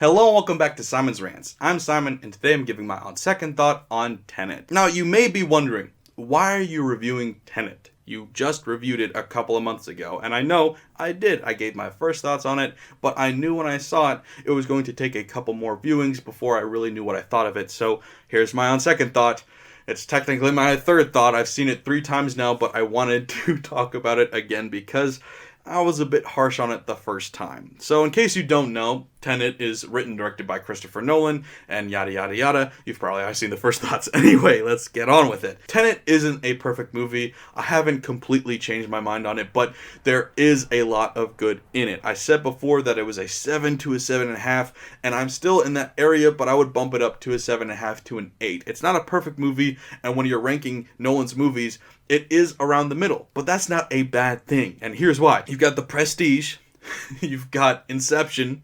Hello and welcome back to Simon's Rants. I'm Simon and today I'm giving my own second thought on Tenet. Now you may be wondering, why are you reviewing Tenet? You just reviewed it a couple of months ago, and I know I did. I gave my first thoughts on it, but I knew when I saw it, it was going to take a couple more viewings before I really knew what I thought of it. So here's my own second thought. It's technically my third thought. I've seen it 3 times now, but I wanted to talk about it again because I was a bit harsh on it the first time. So in case you don't know, Tenet is written and directed by Christopher Nolan, and yada yada yada. You've probably already seen the first thoughts. Anyway, let's get on with it. Tenet isn't a perfect movie. I haven't completely changed my mind on it, but there is a lot of good in it. I said before that it was a 7 to a 7.5, and I'm still in that area, but I would bump it up to a 7.5 to an 8. It's not a perfect movie, and when you're ranking Nolan's movies, it is around the middle, but that's not a bad thing, and here's why. You've got The Prestige, you've got Inception,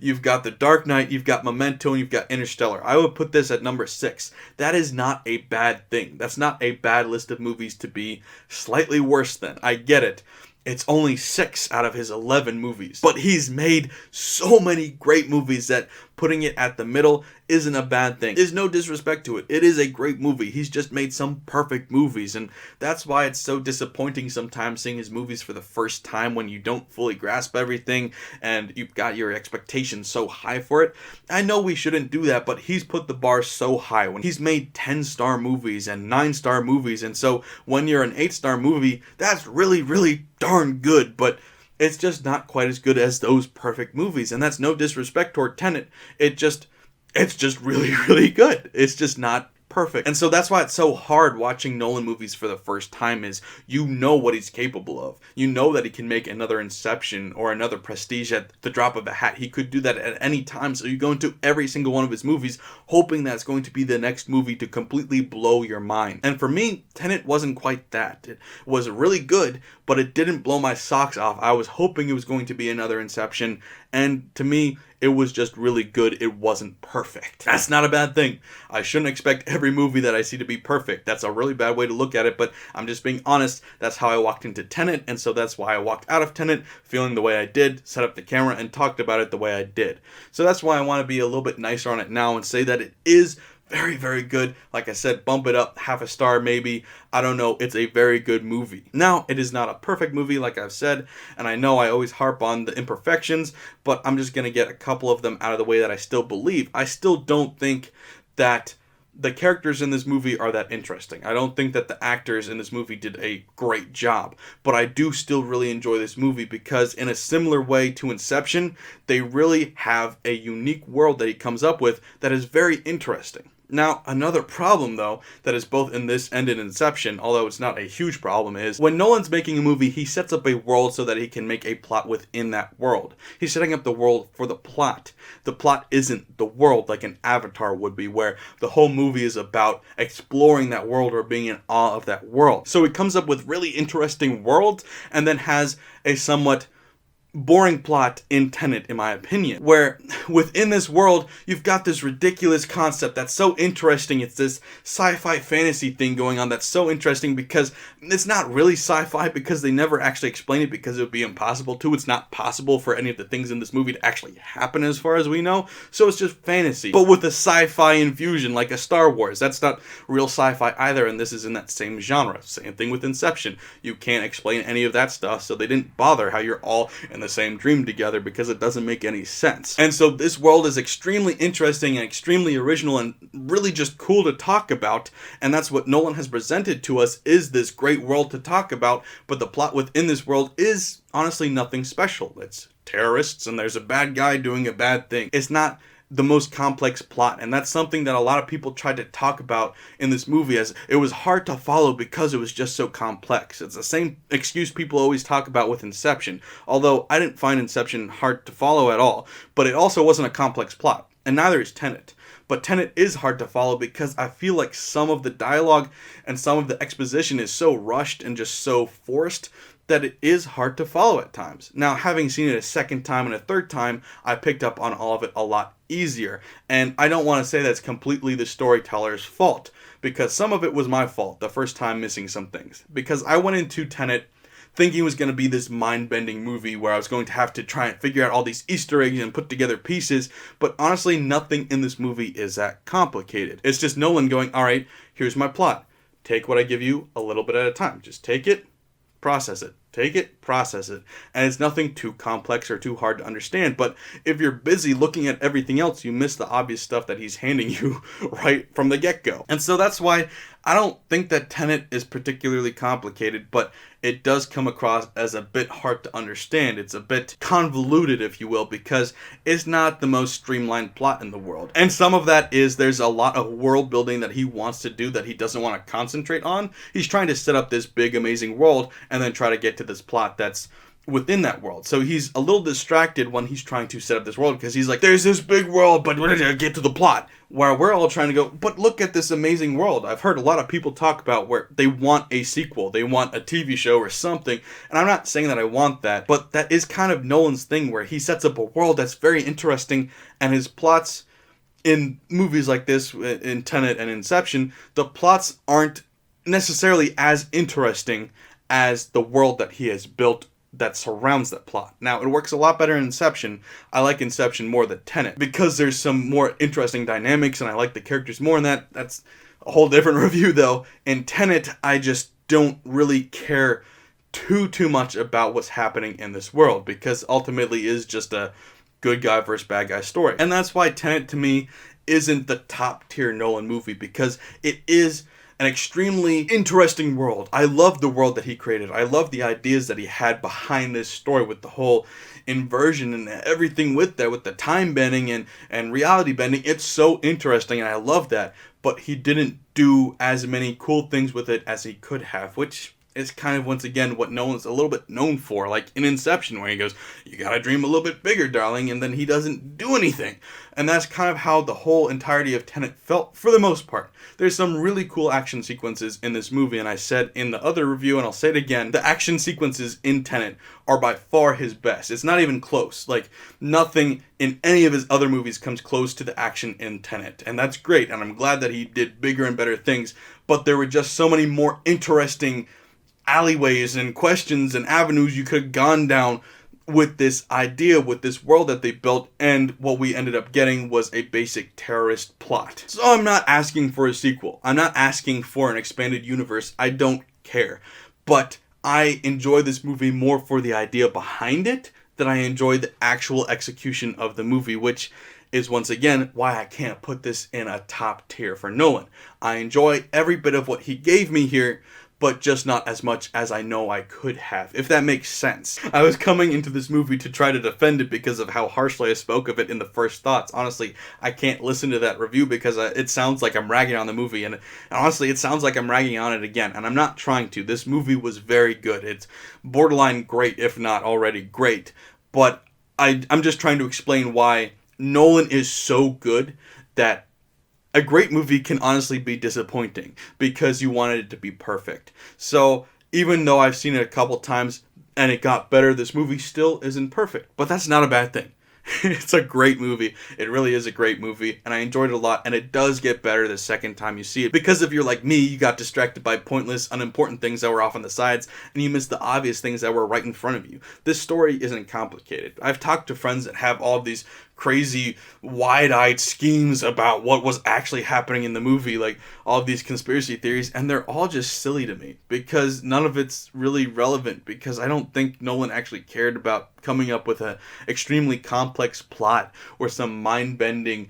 you've got The Dark Knight, you've got Memento, and you've got Interstellar. I would put this at number 6. That is not a bad thing. That's not a bad list of movies to be slightly worse than. I get it. It's only 6 out of his 11 movies. But he's made so many great movies that putting it at the middle isn't a bad thing. There's no disrespect to it. It is a great movie. He's just made some perfect movies, and that's why it's so disappointing sometimes seeing his movies for the first time when you don't fully grasp everything and you've got your expectations so high for it. I know we shouldn't do that, but he's put the bar so high. When he's made 10-star movies and 9-star movies, and so when you're an 8-star movie, that's really, really darn good, but it's just not quite as good as those perfect movies. And that's no disrespect toward Tenet. It's just really, really good. It's just not perfect. And so that's why it's so hard watching Nolan movies for the first time is you know what he's capable of. You know that he can make another Inception or another Prestige at the drop of a hat. He could do that at any time. So you go into every single one of his movies hoping that's going to be the next movie to completely blow your mind. And for me, Tenet wasn't quite that. It was really good, but it didn't blow my socks off. I was hoping it was going to be another Inception, and to me, it was just really good. It wasn't perfect. That's not a bad thing. I shouldn't expect every movie that I see to be perfect. That's a really bad way to look at it, but I'm just being honest. That's how I walked into Tenet, and so that's why I walked out of Tenet feeling the way I did, set up the camera, and talked about it the way I did. So that's why I want to be a little bit nicer on it now and say that it is very, very good. Like I said, bump it up half a star maybe. I don't know. It's a very good movie. Now, it is not a perfect movie like I've said, and I know I always harp on the imperfections, but I'm just going to get a couple of them out of the way that I still believe. I still don't think that the characters in this movie are that interesting. I don't think that the actors in this movie did a great job, but I do still really enjoy this movie because in a similar way to Inception, they really have a unique world that he comes up with that is very interesting. Now, another problem, though, that is both in this and in Inception, although it's not a huge problem, is when Nolan's making a movie, he sets up a world so that he can make a plot within that world. He's setting up the world for the plot. The plot isn't the world like an Avatar would be, where the whole movie is about exploring that world or being in awe of that world. So he comes up with really interesting worlds and then has a somewhat boring plot in Tenet, in my opinion, where within this world you've got this ridiculous concept that's so interesting. It's this sci-fi fantasy thing going on that's so interesting because it's not really sci-fi because they never actually explain it because it would be impossible to. It's not possible for any of the things in this movie to actually happen as far as we know, so it's just fantasy, but with a sci-fi infusion like a Star Wars. That's not real sci-fi either, and this is in that same genre. Same thing with Inception. You can't explain any of that stuff, so they didn't bother how you're all in the same dream together because it doesn't make any sense. And so this world is extremely interesting and extremely original and really just cool to talk about, and that's what Nolan has presented to us, is this great world to talk about, but the plot within this world is honestly nothing special. It's terrorists and there's a bad guy doing a bad thing. It's not the most complex plot, and that's something that a lot of people tried to talk about in this movie, as it was hard to follow because it was just so complex. It's the same excuse people always talk about with Inception, although I didn't find Inception hard to follow at all, but it also wasn't a complex plot, and neither is Tenet. But Tenet is hard to follow because I feel like some of the dialogue and some of the exposition is so rushed and just so forced that it is hard to follow at times. Now, having seen it a second time and a third time, I picked up on all of it a lot easier. And I don't want to say that's completely the storyteller's fault, because some of it was my fault the first time, missing some things. Because I went into Tenet thinking it was going to be this mind-bending movie where I was going to have to try and figure out all these Easter eggs and put together pieces, but honestly, nothing in this movie is that complicated. It's just Nolan going, all right, here's my plot. Take what I give you a little bit at a time. Just take it, process it. Take it, process it. And it's nothing too complex or too hard to understand. But if you're busy looking at everything else, you miss the obvious stuff that he's handing you right from the get-go. And so that's why I don't think that Tenet is particularly complicated, but it does come across as a bit hard to understand. It's a bit convoluted, if you will, because it's not the most streamlined plot in the world. And some of that is there's a lot of world building that he wants to do that he doesn't want to concentrate on. He's trying to set up this big, amazing world and then try to get to this plot that's within that world. So he's a little distracted when he's trying to set up this world because he's like, there's this big world, but we're gonna get to the plot. Where we're all trying to go, but look at this amazing world. I've heard a lot of people talk about where they want a sequel, they want a TV show or something, and I'm not saying that I want that, but that is kind of Nolan's thing where he sets up a world that's very interesting, and his plots in movies like this, in Tenet and Inception, the plots aren't necessarily as interesting as the world that he has built that surrounds that plot. Now, it works a lot better in Inception. I like Inception more than Tenet because there's some more interesting dynamics and I like the characters more in that. That's a whole different review though. In Tenet, I just don't really care too much about what's happening in this world because ultimately it is just a good guy versus bad guy story. And that's why Tenet to me isn't the top tier Nolan movie because it is an extremely interesting world. I love the world that he created. I love the ideas that he had behind this story with the whole inversion and everything with that, with the time bending and reality bending. It's so interesting and I love that. But he didn't do as many cool things with it as he could have, which is kind of, once again, what Nolan's a little bit known for. Like in Inception, where he goes, you gotta dream a little bit bigger, darling, and then he doesn't do anything. And that's kind of how the whole entirety of Tenet felt, for the most part. There's some really cool action sequences in this movie, and I said in the other review, and I'll say it again, the action sequences in Tenet are by far his best. It's not even close. Like, nothing in any of his other movies comes close to the action in Tenet. And that's great, and I'm glad that he did bigger and better things, but there were just so many more interesting alleyways and questions and avenues you could have gone down with this idea, with this world that they built, and what we ended up getting was a basic terrorist plot. So I'm not asking for a sequel. I'm not asking for an expanded universe. I don't care. But I enjoy this movie more for the idea behind it than I enjoy the actual execution of the movie, which is once again why I can't put this in a top tier for Nolan. I enjoy every bit of what he gave me here, but just not as much as I know I could have, if that makes sense. I was coming into this movie to try to defend it because of how harshly I spoke of it in the first thoughts. Honestly, I can't listen to that review because it sounds like I'm ragging on the movie, and honestly, it sounds like I'm ragging on it again, and I'm not trying to. This movie was very good. It's borderline great, if not already great, but I'm just trying to explain why Nolan is so good that a great movie can honestly be disappointing because you wanted it to be perfect. So even though I've seen it a couple times and it got better, this movie still isn't perfect. But that's not a bad thing. It's a great movie. It really is a great movie, and I enjoyed it a lot, and it does get better the second time you see it. Because if you're like me, you got distracted by pointless, unimportant things that were off on the sides, and you missed the obvious things that were right in front of you. This story isn't complicated. I've talked to friends that have all of these crazy, wide-eyed schemes about what was actually happening in the movie, like all of these conspiracy theories, and they're all just silly to me because none of it's really relevant, because I don't think Nolan actually cared about coming up with an extremely complex plot or some mind-bending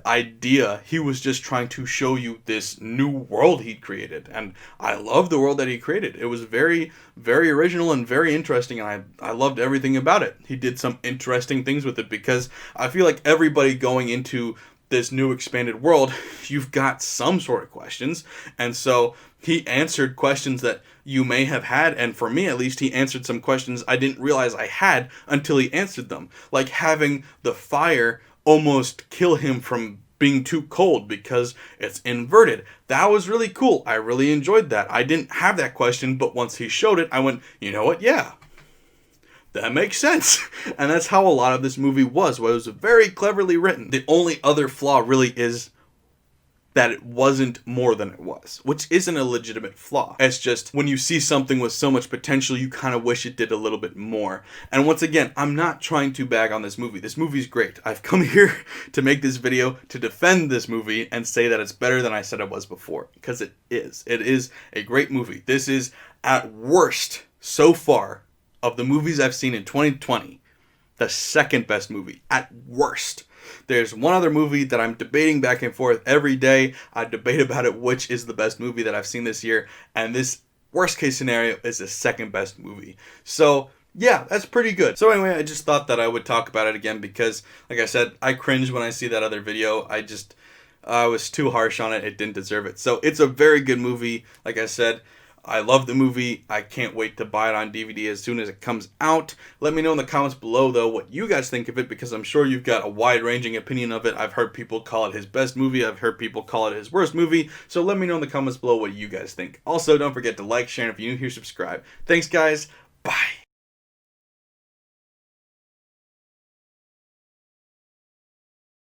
idea. He was just trying to show you this new world he'd created, and I love the world that he created. It was very, very original and very interesting, and I loved everything about it. He did some interesting things with it, because I feel like everybody going into this new expanded world, you've got some sort of questions, and so he answered questions that you may have had, and for me at least, he answered some questions I didn't realize I had until he answered them, like having the fire almost kill him from being too cold because it's inverted. That was really cool. I really enjoyed that. I didn't have that question, but once he showed it, I went, you know what? Yeah, that makes sense. And that's how a lot of this movie was. It was very cleverly written. The only other flaw really is that it wasn't more than it was, which isn't a legitimate flaw. It's just when you see something with so much potential, you kind of wish it did a little bit more. And once again, I'm not trying to bag on this movie. This movie's great. I've come here to make this video to defend this movie and say that it's better than I said it was before, because it is. It is a great movie. This is, at worst, so far, of the movies I've seen in 2020, the second best movie, at worst. There's one other movie that I'm debating back and forth every day. I debate about it, which is the best movie that I've seen this year. And this worst case scenario is the second best movie. So yeah, that's pretty good. So anyway, I just thought that I would talk about it again because, like I said, I cringe when I see that other video. I was too harsh on it. It didn't deserve it. So it's a very good movie. Like I said, I love the movie. I can't wait to buy it on DVD as soon as it comes out. Let me know in the comments below, though, what you guys think of it, because I'm sure you've got a wide-ranging opinion of it. I've heard people call it his best movie. I've heard people call it his worst movie. So let me know in the comments below what you guys think. Also, don't forget to like, share, and if you're new here, subscribe. Thanks, guys. Bye.